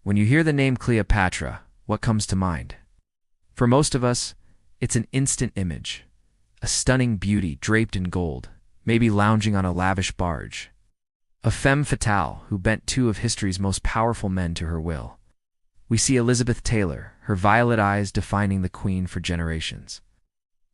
When you hear the name Cleopatra, what comes to mind? For most of us, it's an instant image. A stunning beauty draped in gold, maybe lounging on a lavish barge. A femme fatale who bent two of history's most powerful men to her will. We see Elizabeth Taylor, her violet eyes defining the queen for generations.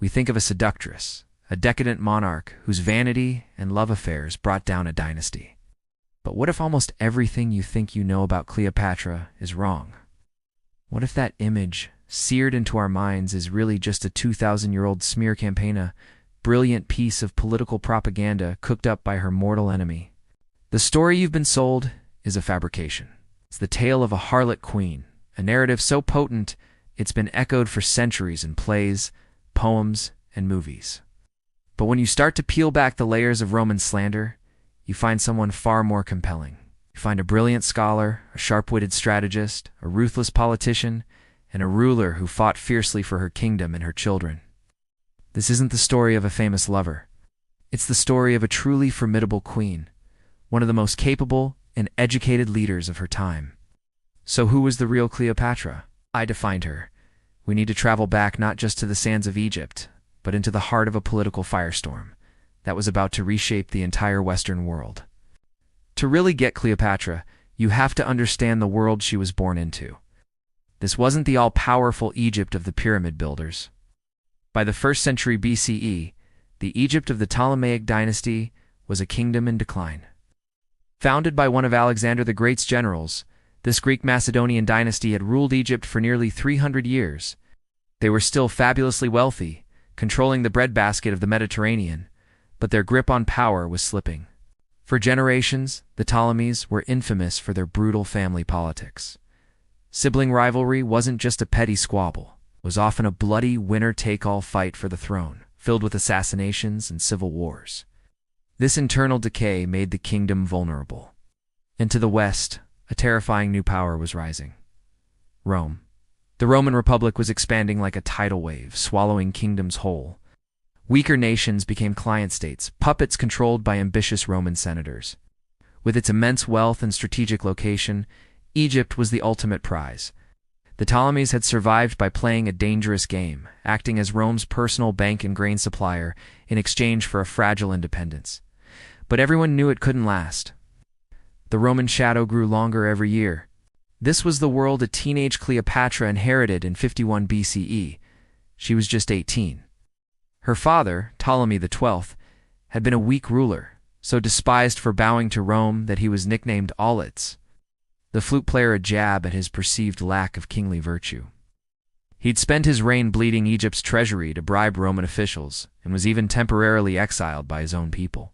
We think of a seductress, a decadent monarch whose vanity and love affairs brought down a dynasty. But what if almost everything you think you know about Cleopatra is wrong? What if that image, seared into our minds, is really just a 2,000-year-old smear campaign, a brilliant piece of political propaganda cooked up by her mortal enemy? The story you've been sold is a fabrication. It's the tale of a harlot queen, a narrative so potent it's been echoed for centuries in plays, poems, and movies. But when you start to peel back the layers of Roman slander, you find someone far more compelling. You find a brilliant scholar, a sharp-witted strategist, a ruthless politician, and a ruler who fought fiercely for her kingdom and her children. This isn't the story of a famous lover. It's the story of a truly formidable queen, one of the most capable and educated leaders of her time. So who was the real Cleopatra? I defined her. We need to travel back not just to the sands of Egypt, but into the heart of a political firestorm that was about to reshape the entire Western world. To really get Cleopatra, you have to understand the world she was born into. This wasn't the all-powerful Egypt of the pyramid builders. By the 1st century BCE, the Egypt of the Ptolemaic dynasty was a kingdom in decline. Founded by one of Alexander the Great's generals, this Greek Macedonian dynasty had ruled Egypt for nearly 300 years. They were still fabulously wealthy, controlling the breadbasket of the Mediterranean, but their grip on power was slipping. For generations, the Ptolemies were infamous for their brutal family politics. Sibling rivalry wasn't just a petty squabble. It was often a bloody winner-take-all fight for the throne, filled with assassinations and civil wars. This internal decay made the kingdom vulnerable. And to the west, a terrifying new power was rising. Rome. The Roman Republic was expanding like a tidal wave, swallowing kingdoms whole. Weaker nations became client states, puppets controlled by ambitious Roman senators. With its immense wealth and strategic location, Egypt was the ultimate prize. The Ptolemies had survived by playing a dangerous game, acting as Rome's personal bank and grain supplier in exchange for a fragile independence. But everyone knew it couldn't last. The Roman shadow grew longer every year. This was the world a teenage Cleopatra inherited in 51 BCE. She was just 18. Her father, Ptolemy XII, had been a weak ruler, so despised for bowing to Rome that he was nicknamed Aulitz, the flute player, a jab at his perceived lack of kingly virtue. He'd spent his reign bleeding Egypt's treasury to bribe Roman officials, and was even temporarily exiled by his own people.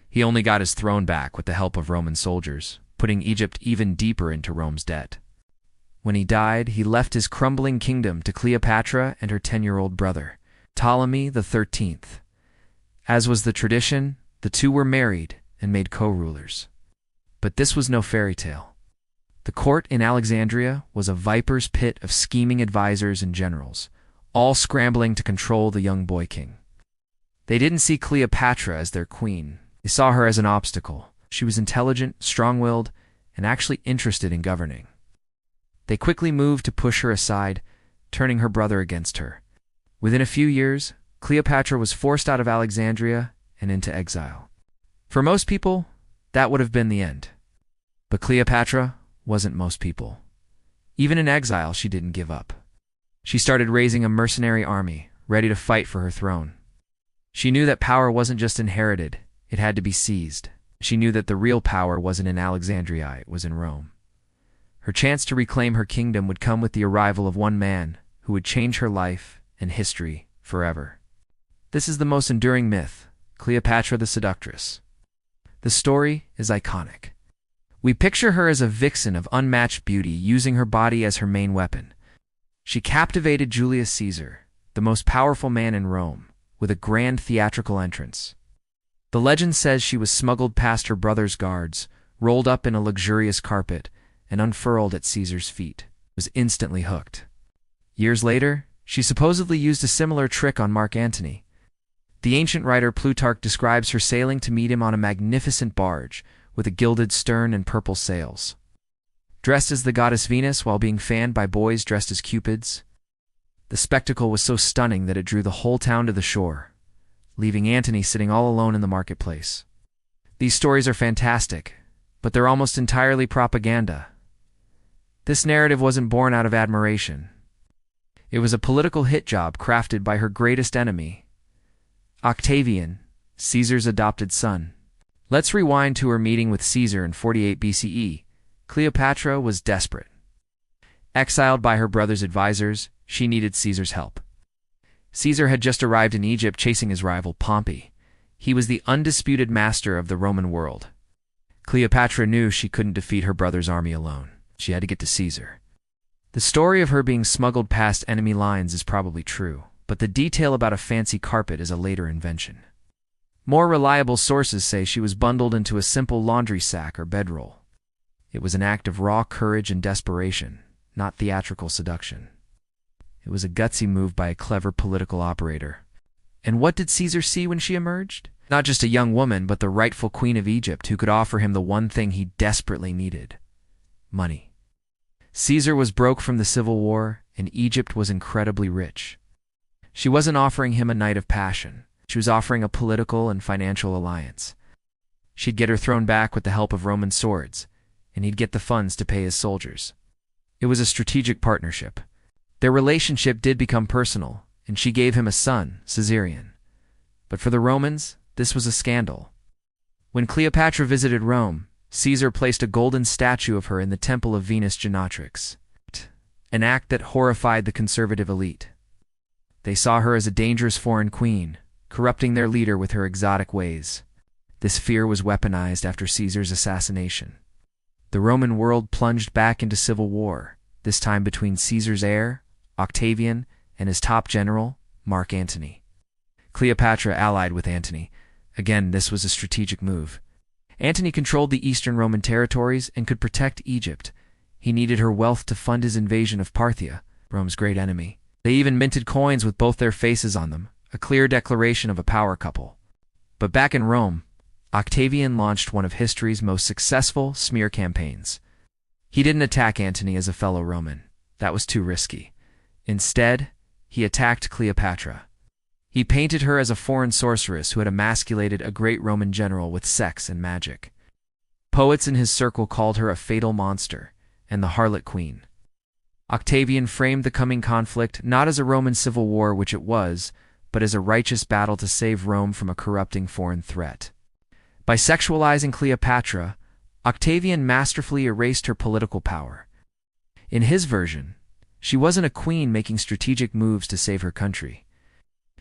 He only got his throne back with the help of Roman soldiers, putting Egypt even deeper into Rome's debt. When he died, he left his crumbling kingdom to Cleopatra and her 10-year-old brother, Ptolemy XIII. As was the tradition, the two were married and made co-rulers. But this was no fairy tale. The court in Alexandria was a viper's pit of scheming advisors and generals, all scrambling to control the young boy king. They didn't see Cleopatra as their queen. They saw her as an obstacle. She was intelligent, strong-willed, and actually interested in governing. They quickly moved to push her aside, turning her brother against her. Within a few years, Cleopatra was forced out of Alexandria and into exile. For most people, that would have been the end. But Cleopatra wasn't most people. Even in exile, she didn't give up. She started raising a mercenary army, ready to fight for her throne. She knew that power wasn't just inherited, it had to be seized. She knew that the real power wasn't in Alexandria, it was in Rome. Her chance to reclaim her kingdom would come with the arrival of one man who would change her life and history forever. This is the most enduring myth, Cleopatra the Seductress. The story is iconic. We picture her as a vixen of unmatched beauty, using her body as her main weapon. She captivated Julius Caesar, the most powerful man in Rome, with a grand theatrical entrance. The legend says she was smuggled past her brother's guards, rolled up in a luxurious carpet, and unfurled at Caesar's feet, was instantly hooked. Years later, she supposedly used a similar trick on Mark Antony. The ancient writer Plutarch describes her sailing to meet him on a magnificent barge with a gilded stern and purple sails. dressed as the goddess Venus while being fanned by boys dressed as cupids. The spectacle was so stunning that it drew the whole town to the shore, leaving Antony sitting all alone in the marketplace. These stories are fantastic, but they're almost entirely propaganda. This narrative wasn't born out of admiration. It was a political hit job crafted by her greatest enemy, Octavian, Caesar's adopted son. Let's rewind to her meeting with Caesar in 48 BCE. Cleopatra was desperate. Exiled by her brother's advisors, she needed Caesar's help. Caesar had just arrived in Egypt chasing his rival Pompey. He was the undisputed master of the Roman world. Cleopatra knew she couldn't defeat her brother's army alone. She had to get to Caesar. The story of her being smuggled past enemy lines is probably true, but the detail about a fancy carpet is a later invention. More reliable sources say she was bundled into a simple laundry sack or bedroll. It was an act of raw courage and desperation, not theatrical seduction. It was a gutsy move by a clever political operator. And what did Caesar see when she emerged? Not just a young woman, but the rightful queen of Egypt who could offer him the one thing he desperately needed: money. Caesar was broke from the civil war, and Egypt was incredibly rich. She wasn't offering him a night of passion. She was offering a political and financial alliance. She'd get her throne back with the help of Roman swords, and he'd get the funds to pay his soldiers. It was a strategic partnership. Their relationship did become personal, and she gave him a son, Caesarion. But for the Romans, this was a scandal. When Cleopatra visited Rome, Caesar placed a golden statue of her in the temple of Venus Genetrix, an act that horrified the conservative elite. They saw her as a dangerous foreign queen, corrupting their leader with her exotic ways. This fear was weaponized after Caesar's assassination. The Roman world plunged back into civil war, this time between Caesar's heir, Octavian, and his top general, Mark Antony. Cleopatra allied with Antony. Again, this was a strategic move. Antony controlled the Eastern Roman territories and could protect Egypt. He needed her wealth to fund his invasion of Parthia, Rome's great enemy. They even minted coins with both their faces on them, a clear declaration of a power couple. But back in Rome, Octavian launched one of history's most successful smear campaigns. He didn't attack Antony as a fellow Roman. That was too risky. Instead, he attacked Cleopatra. He painted her as a foreign sorceress who had emasculated a great Roman general with sex and magic. Poets in his circle called her a fatal monster and the harlot queen. Octavian framed the coming conflict not as a Roman civil war, which it was, but as a righteous battle to save Rome from a corrupting foreign threat. By sexualizing Cleopatra, Octavian masterfully erased her political power. In his version, she wasn't a queen making strategic moves to save her country.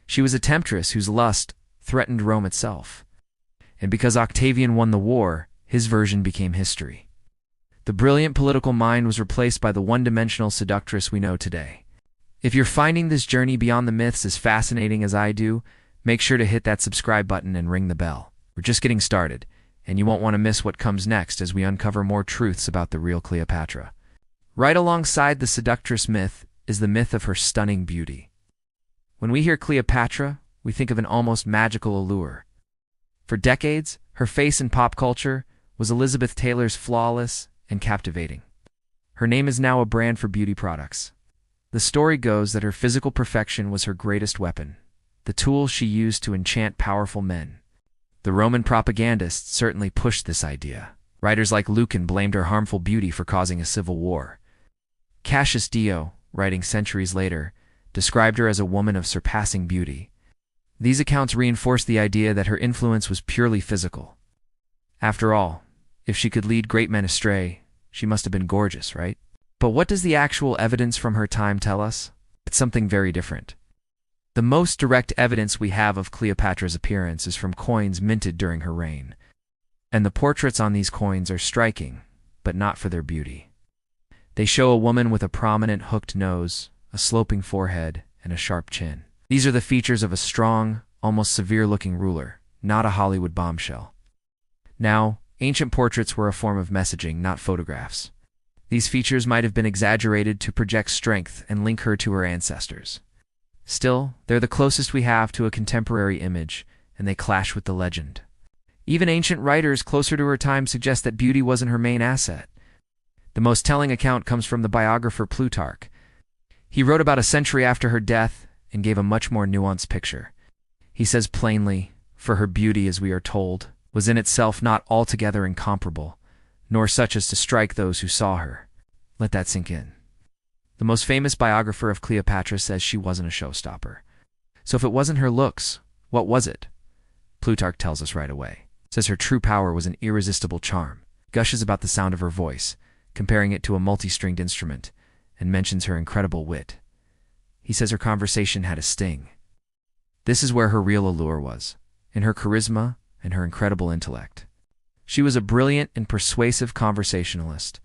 She was a temptress whose lust threatened Rome itself. And because Octavian won the war, his version became history. The brilliant political mind was replaced by the one-dimensional seductress we know today. If you're finding this journey beyond the myths as fascinating as I do, make sure to hit that subscribe button and ring the bell. We're just getting started, and you won't want to miss what comes next as we uncover more truths about the real Cleopatra. Right alongside the seductress myth is the myth of her stunning beauty. When we hear Cleopatra, we think of an almost magical allure. For decades, her face in pop culture was Elizabeth Taylor's flawless and captivating. Her name is now a brand for beauty products. The story goes that her physical perfection was her greatest weapon, the tool she used to enchant powerful men. The Roman propagandists certainly pushed this idea. Writers like Lucan blamed her harmful beauty for causing a civil war. Cassius Dio, writing centuries later, described her as a woman of surpassing beauty. These accounts reinforced the idea that her influence was purely physical. After all, if she could lead great men astray, she must have been gorgeous, right? But what does the actual evidence from her time tell us? It's something very different. The most direct evidence we have of Cleopatra's appearance is from coins minted during her reign. And the portraits on these coins are striking, but not for their beauty. They show a woman with a prominent hooked nose, a sloping forehead, and a sharp chin. These are the features of a strong, almost severe-looking ruler, not a Hollywood bombshell. Now, ancient portraits were a form of messaging, not photographs. These features might have been exaggerated to project strength and link her to her ancestors. Still, they're the closest we have to a contemporary image, and they clash with the legend. Even ancient writers closer to her time suggest that beauty wasn't her main asset. The most telling account comes from the biographer Plutarch. He wrote about a century after her death and gave a much more nuanced picture. He says plainly, "For her beauty, as we are told, was in itself not altogether incomparable, nor such as to strike those who saw her." Let that sink in. The most famous biographer of Cleopatra says she wasn't a showstopper. So if it wasn't her looks, what was it? Plutarch tells us right away. Says her true power was an irresistible charm, gushes about the sound of her voice, comparing it to a multi-stringed instrument, and mentions her incredible wit. He says her conversation had a sting. This is where her real allure was, in her charisma and her incredible intellect. She was a brilliant and persuasive conversationalist.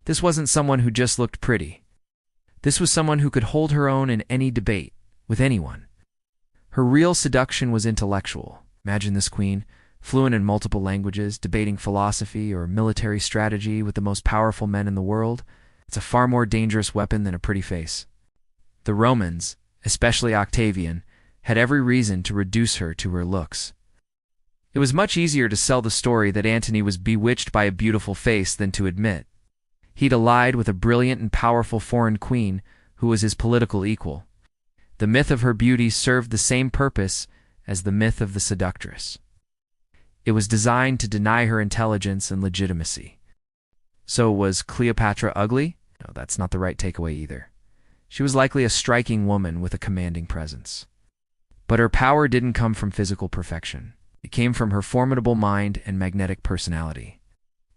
This wasn't someone who just looked pretty. This was someone who could hold her own in any debate, with anyone. Her real seduction was intellectual. Imagine this queen, fluent in multiple languages, debating philosophy or military strategy with the most powerful men in the world. It's a far more dangerous weapon than a pretty face. The Romans, especially Octavian, had every reason to reduce her to her looks. It was much easier to sell the story that Antony was bewitched by a beautiful face than to admit he'd allied with a brilliant and powerful foreign queen who was his political equal. The myth of her beauty served the same purpose as the myth of the seductress. It was designed to deny her intelligence and legitimacy. So was Cleopatra ugly? No, that's not the right takeaway either. She was likely a striking woman with a commanding presence. But her power didn't come from physical perfection. It came from her formidable mind and magnetic personality.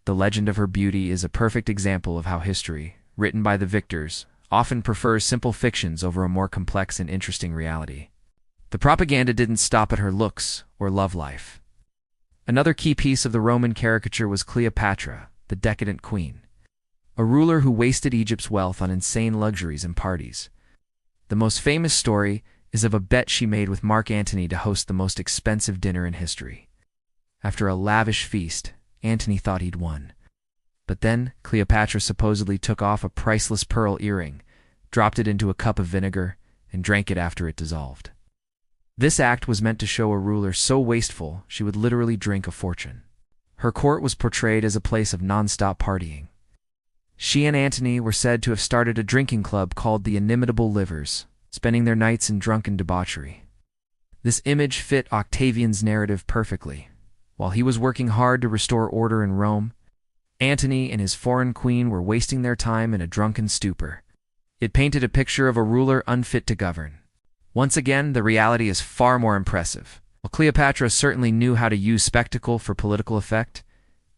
The legend of her beauty is a perfect example of how history, written by the victors, often prefers simple fictions over a more complex and interesting reality. The propaganda didn't stop at her looks or love life. Another key piece of the Roman caricature was Cleopatra, the decadent queen, a ruler who wasted Egypt's wealth on insane luxuries and parties. The most famous story is of a bet she made with Mark Antony to host the most expensive dinner in history. After a lavish feast, Antony thought he'd won. But then Cleopatra supposedly took off a priceless pearl earring, dropped it into a cup of vinegar, and drank it after it dissolved. This act was meant to show a ruler so wasteful she would literally drink a fortune. Her court was portrayed as a place of non-stop partying. She and Antony were said to have started a drinking club called the Inimitable Livers, spending their nights in drunken debauchery. This image fit Octavian's narrative perfectly. While he was working hard to restore order in Rome, Antony and his foreign queen were wasting their time in a drunken stupor. It painted a picture of a ruler unfit to govern. Once again, the reality is far more impressive. While Cleopatra certainly knew how to use spectacle for political effect,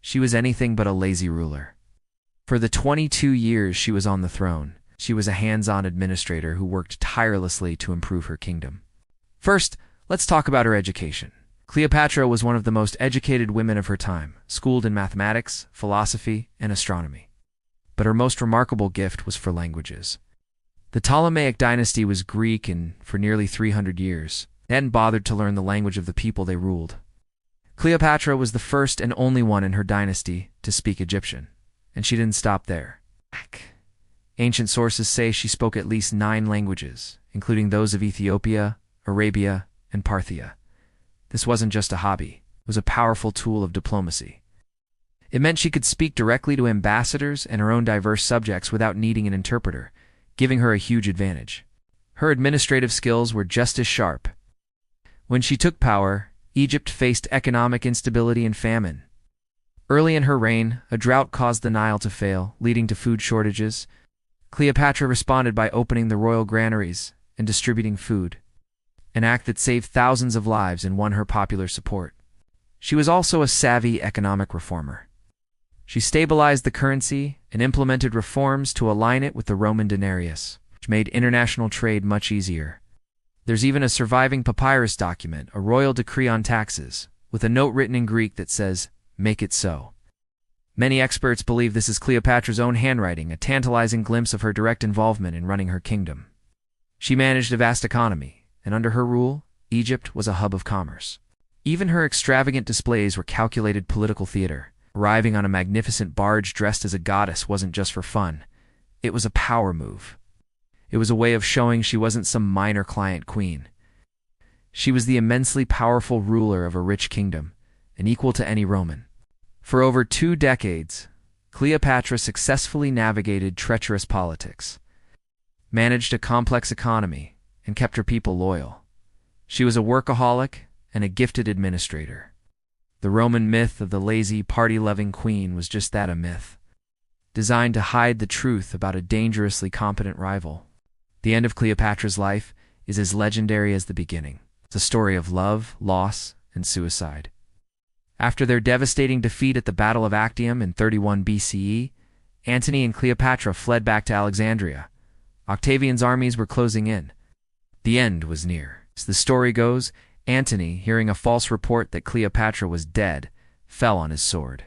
she was anything but a lazy ruler. For the 22 years she was on the throne, she was a hands-on administrator who worked tirelessly to improve her kingdom. First, let's talk about her education. Cleopatra was one of the most educated women of her time, schooled in mathematics, philosophy, and astronomy. But her most remarkable gift was for languages. The Ptolemaic dynasty was Greek, and for nearly 300 years, they hadn't bothered to learn the language of the people they ruled. Cleopatra was the first and only one in her dynasty to speak Egyptian, and she didn't stop there. Ancient sources say she spoke at least 9 languages, including those of Ethiopia, Arabia, and Parthia. This wasn't just a hobby, it was a powerful tool of diplomacy. It meant she could speak directly to ambassadors and her own diverse subjects without needing an interpreter, giving her a huge advantage. Her administrative skills were just as sharp. When she took power, Egypt faced economic instability and famine. Early in her reign, a drought caused the Nile to fail, leading to food shortages. Cleopatra responded by opening the royal granaries and distributing food, an act that saved thousands of lives and won her popular support. She was also a savvy economic reformer. She stabilized the currency and implemented reforms to align it with the Roman denarius, which made international trade much easier. There's even a surviving papyrus document, a royal decree on taxes, with a note written in Greek that says, "Make it so." Many experts believe this is Cleopatra's own handwriting, a tantalizing glimpse of her direct involvement in running her kingdom. She managed a vast economy, and under her rule, Egypt was a hub of commerce. Even her extravagant displays were calculated political theater. Arriving on a magnificent barge dressed as a goddess wasn't just for fun. It was a power move. It was a way of showing she wasn't some minor client queen. She was the immensely powerful ruler of a rich kingdom, and equal to any Roman. For over 2 decades, Cleopatra successfully navigated treacherous politics, managed a complex economy, and kept her people loyal. She was a workaholic and a gifted administrator. The Roman myth of the lazy, party-loving queen was just that, a myth, designed to hide the truth about a dangerously competent rival. The end of Cleopatra's life is as legendary as the beginning. It's a story of love, loss, and suicide. After their devastating defeat at the Battle of Actium in 31 BCE, Antony and Cleopatra fled back to Alexandria. Octavian's armies were closing in. The end was near. As the story goes, Antony, hearing a false report that Cleopatra was dead, fell on his sword.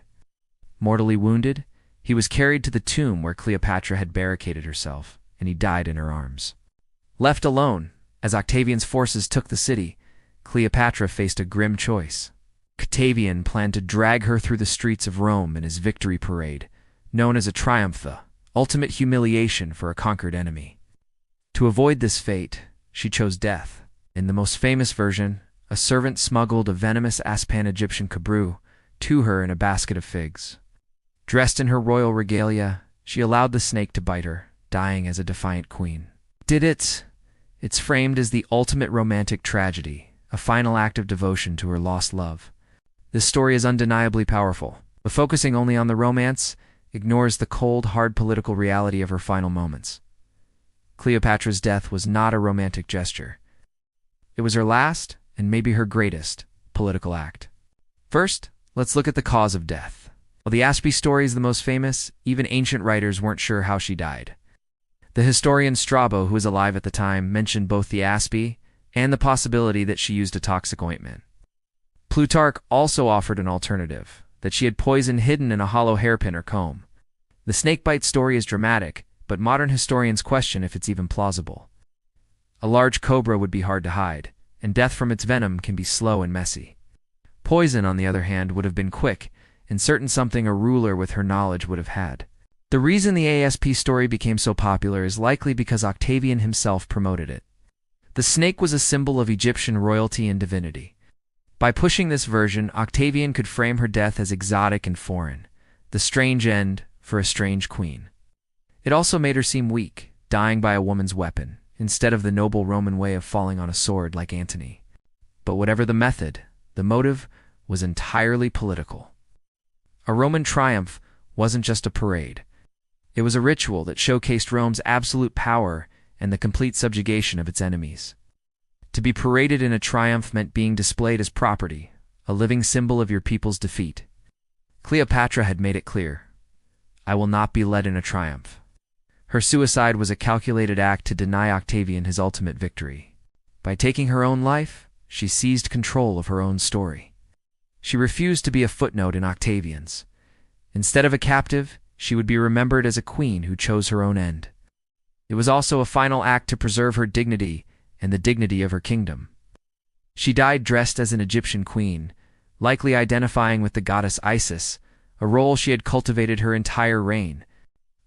Mortally wounded, he was carried to the tomb where Cleopatra had barricaded herself, and he died in her arms. Left alone, as Octavian's forces took the city, Cleopatra faced a grim choice. Octavian planned to drag her through the streets of Rome in his victory parade, known as a triumph, the ultimate humiliation for a conquered enemy. To avoid this fate, she chose death. In the most famous version, a servant smuggled a venomous aspan Egyptian cabrew to her in a basket of figs. Dressed in her royal regalia, she allowed the snake to bite her, dying as a defiant queen. It's framed as the ultimate romantic tragedy, a final act of devotion to her lost love. This story is undeniably powerful, but focusing only on the romance ignores the cold, hard political reality of her final moments. Cleopatra's death was not a romantic gesture. It was her last, and maybe her greatest, political act. First, let's look at the cause of death. While the Aspie story is the most famous, even ancient writers weren't sure how she died. The historian Strabo, who was alive at the time, mentioned both the Aspie and the possibility that she used a toxic ointment. Plutarch also offered an alternative, that she had poison hidden in a hollow hairpin or comb. The snakebite story is dramatic, but modern historians question if it's even plausible. A large cobra would be hard to hide, and death from its venom can be slow and messy. Poison, on the other hand, would have been quick, and certain something a ruler with her knowledge would have had. The reason the ASP story became so popular is likely because Octavian himself promoted it. The snake was a symbol of Egyptian royalty and divinity. By pushing this version, Octavian could frame her death as exotic and foreign, the strange end for a strange queen. It also made her seem weak, dying by a woman's weapon, instead of the noble Roman way of falling on a sword like Antony. But whatever the method, the motive was entirely political. A Roman triumph wasn't just a parade. It was a ritual that showcased Rome's absolute power and the complete subjugation of its enemies. To be paraded in a triumph meant being displayed as property, a living symbol of your people's defeat. Cleopatra had made it clear, "I will not be led in a triumph." Her suicide was a calculated act to deny Octavian his ultimate victory. By taking her own life, she seized control of her own story. She refused to be a footnote in Octavian's. Instead of a captive, she would be remembered as a queen who chose her own end. It was also a final act to preserve her dignity and the dignity of her kingdom. She died dressed as an Egyptian queen, likely identifying with the goddess Isis, a role she had cultivated her entire reign.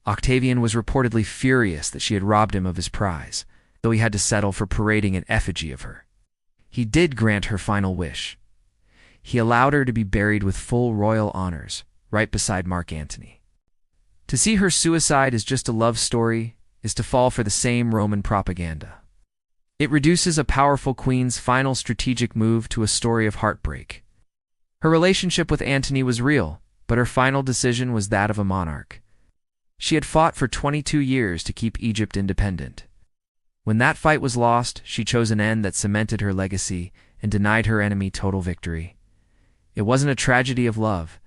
Octavian was reportedly furious that she had robbed him of his prize, though he had to settle for parading an effigy of her. He did grant her final wish. He allowed her to be buried with full royal honors, right beside Mark Antony. To see her suicide as just a love story is to fall for the same Roman propaganda. It reduces a powerful queen's final strategic move to a story of heartbreak. Her relationship with Antony was real, but her final decision was that of a monarch. She had fought for 22 years to keep Egypt independent. When that fight was lost, she chose an end that cemented her legacy and denied her enemy total victory. It wasn't a tragedy of love.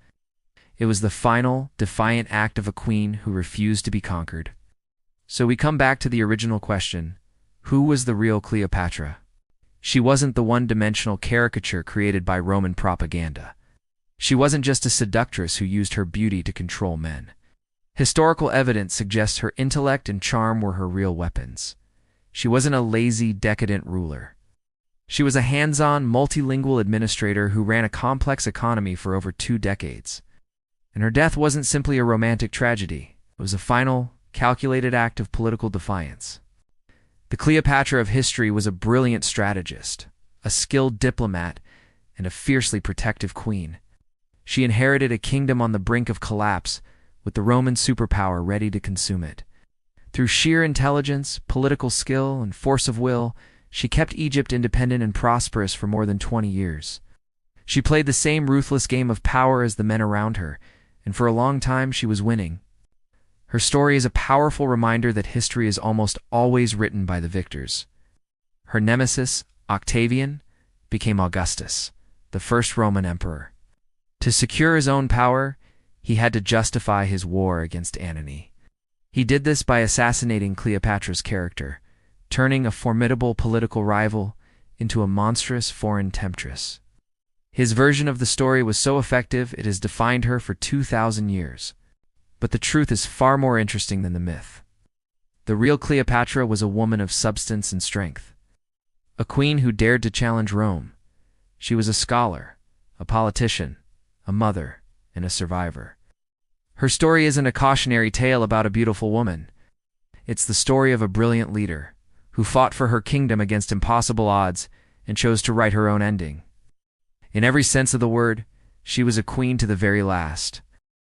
It was the final, defiant act of a queen who refused to be conquered. So we come back to the original question: who was the real Cleopatra? She wasn't the one-dimensional caricature created by Roman propaganda. She wasn't just a seductress who used her beauty to control men. Historical evidence suggests her intellect and charm were her real weapons. She wasn't a lazy, decadent ruler. She was a hands-on, multilingual administrator who ran a complex economy for over 2 decades. And her death wasn't simply a romantic tragedy. It was a final, calculated act of political defiance. The Cleopatra of history was a brilliant strategist, a skilled diplomat, and a fiercely protective queen. She inherited a kingdom on the brink of collapse with the Roman superpower ready to consume it. Through sheer intelligence, political skill, and force of will, she kept Egypt independent and prosperous for more than 20 years. She played the same ruthless game of power as the men around her, and for a long time she was winning. Her story is a powerful reminder that history is almost always written by the victors. Her nemesis, Octavian, became Augustus, the first Roman emperor. To secure his own power, he had to justify his war against Antony. He did this by assassinating Cleopatra's character, turning a formidable political rival into a monstrous foreign temptress. His version of the story was so effective it has defined her for 2,000 years. But the truth is far more interesting than the myth. The real Cleopatra was a woman of substance and strength, a queen who dared to challenge Rome. She was a scholar, a politician, a mother, and a survivor. Her story isn't a cautionary tale about a beautiful woman. It's the story of a brilliant leader who fought for her kingdom against impossible odds and chose to write her own ending. In every sense of the word, she was a queen to the very last,